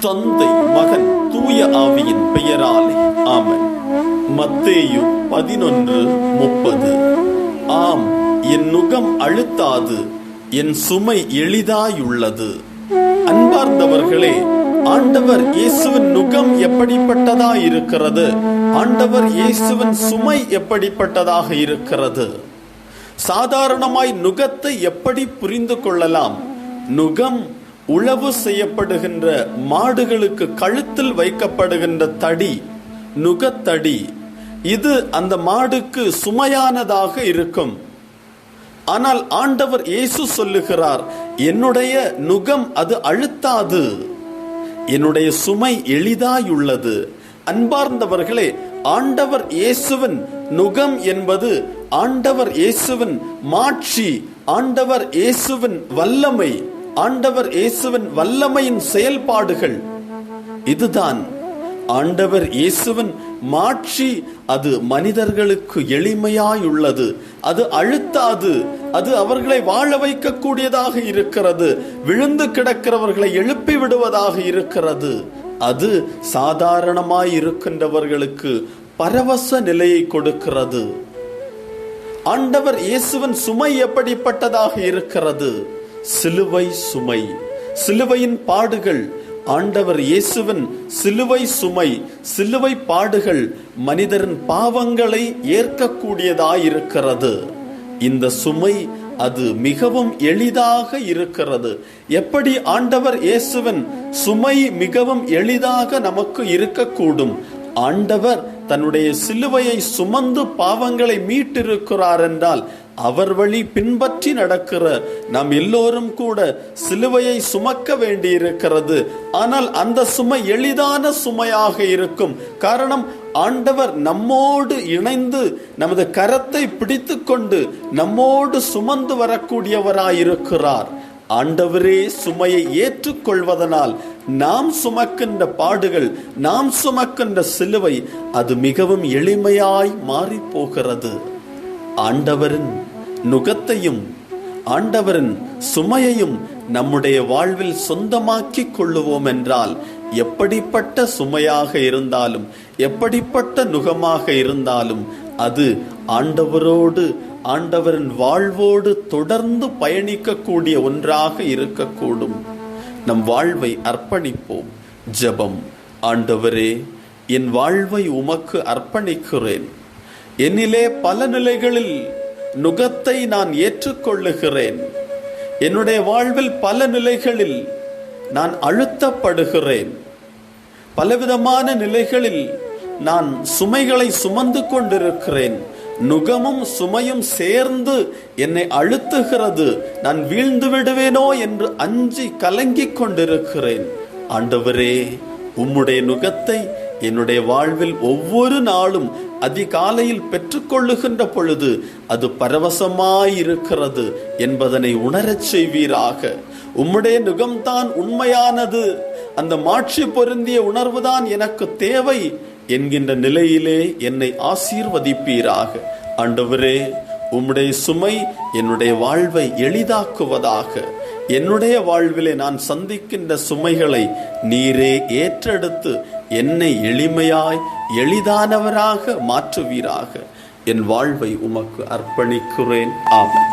தந்தை, மகன், தூய ஆவியின் பெயராலே ஆமென். மத்தேயு 11:30. ஆம், என் நுகம் அழுத்தாது, என் சுமை எளிதாயுள்ளது. அன்பார்ந்தவர்களே, ஆண்டவர் இயேசுவின் நுகம் எப்படிப்பட்டதா இருக்கிறது? ஆண்டவர் இயேசுவின் சுமை எப்படிப்பட்டதாக இருக்கிறது? சாதாரணமாய் நுகத்தை எப்படி புரிந்து கொள்ளலாம்? நுகம் உழவு செய்யப்படுகின்ற மாடுகளுக்கு கழுத்தில் வைக்கப்படுகின்ற தடி, நுகத்தடி. இது அந்த மாடுக்கு சுமையானதாக இருக்கும். ஆனால் ஆண்டவர் இயேசு சொல்லுகிறார், என்னுடைய நுகம் அது அழுத்தாது, என்னுடைய சுமை எளிதாயுள்ளது. அன்பார்ந்தவர்களே, ஆண்டவர் இயேசுவின் நுகம் என்பது ஆண்டவர் இயேசுவின் மாட்சி, ஆண்டவர் இயேசுவின் வல்லமை, ஆண்டவர் இயேசுவின் வல்லமையின் செயல்பாடுகள். இதுதான் ஆண்டவர் இயேசுவின் மாட்சி. அது மனிதர்களுக்கு எளிமையாயுள்ளது, அது அழுத்தாது, அது அவர்களை வாழ வைக்கக்கூடியதாக இருக்கிறது, விழுந்து கிடக்கிறவர்களை எழுப்பி விடுவதாக இருக்கிறது. அது சாதாரணமாய் இருக்கின்றவர்களுக்கு பரவச நிலையை கொடுக்கிறது. ஆண்டவர் இயேசுவின் சுமை எப்படிப்பட்டதாக இருக்கிறது? சிலுவை சுமை, சிலுவையின் பாடுகள். ஆண்டவர் இயேசுவின் சிலுவை சுமை, சிலுவை பாடுகள் மனிதரின் பாவங்களை ஏற்கக்கூடியதாயிருக்கிறது. இந்த சுமை அது மிகவும் எளிதாக இருக்கிறது. எப்படி ஆண்டவர் இயேசுவின் சுமை மிகவும் எளிதாக நமக்கு இருக்கக்கூடும்? ஆண்டவர் தன்னுடைய சிலுவையை சுமந்து பாவங்களை மீட்டிருக்கிறார் என்றால் அவர் வழி பின்பற்றி நடக்கிற நாம் எல்லோரும் கூட சிலுவையை சுமக்க வேண்டியிருக்கிறது. ஆனால் அந்த சுமை எளிதான சுமையாக இருக்கும். காரணம், ஆண்டவர் நம்மோடு இணைந்து நமது கரத்தை பிடித்து கொண்டு நம்மோடு சுமந்து வரக்கூடியவராயிருக்கிறார். ஆண்டவரே சுமையை ஏற்றுக்கொள்வதனால் நாம் சுமக்கின்ற பாடுகள், நாம் சுமக்கின்ற சிலுவை அது மிகவும் எளிமையாய் மாறி போகிறது. ஆண்டவரின் நுகத்தையும் ஆண்டவரின் சுமையையும் நம்முடைய வாழ்வில் சொந்தமாக்கி கொள்ளுவோம் என்றால், எப்படிப்பட்ட சுமையாக இருந்தாலும், எப்படிப்பட்ட நுகமாக இருந்தாலும் அது ஆண்டவரோடு, ஆண்டவரின் வாழ்வோடு தொடர்ந்து பயணிக்கக்கூடிய ஒன்றாக இருக்கக்கூடும். நம் வாழ்வை அர்ப்பணிப்போம். ஜெபம். ஆண்டவரே, என் வாழ்வை உமக்கு அர்ப்பணிக்கிறேன். என்னிலே பல நிலைகளில் நுகத்தை நான் ஏற்றுக்கொள்ளுகிறேன். என்னுடைய வாழ்வில் பல நிலைகளில் நான் அழுத்தப்படுகிறேன். பலவிதமான நிலைகளில் நான் சுமைகளை சுமந்து கொண்டிருக்கிறேன். நுகமும் சுமையும் சேர்ந்து என்னை அழுத்துகிறது. நான் வீழ்ந்து விடுவேனோ என்று அஞ்சி கலங்கிக் கொண்டிருக்கிறேன். ஆண்டவரே, உம்முடைய நுகத்தை என்னுடைய வாழ்வில் ஒவ்வொரு நாளும் அதிகாலையில் பெற்றுக்கொள்ளுகின்ற பொழுது அது பரவசமாயிருக்கிறது என்பதனை உணரச் செய்வீராக. உம்முடைய நுகம்தான் உண்மையானது, அந்த மாட்சி பொருந்திய உணர்வுதான் எனக்கு தேவை என்கின்ற நிலையிலே என்னை ஆசீர்வதிப்பீராக. ஆண்டவரே, உம்முடைய சுமை என்னுடைய வாழ்வை எளிதாக்குவதாக. என்னுடைய வாழ்விலே நான் சந்திக்கின்ற சுமைகளை நீரே ஏற்றெடுத்து என்னை எளிமையாய் எளிதானவராக மாற்றுவீராக. என் வாழ்வை உமக்கு அர்ப்பணிக்கிறேன். ஆமென்.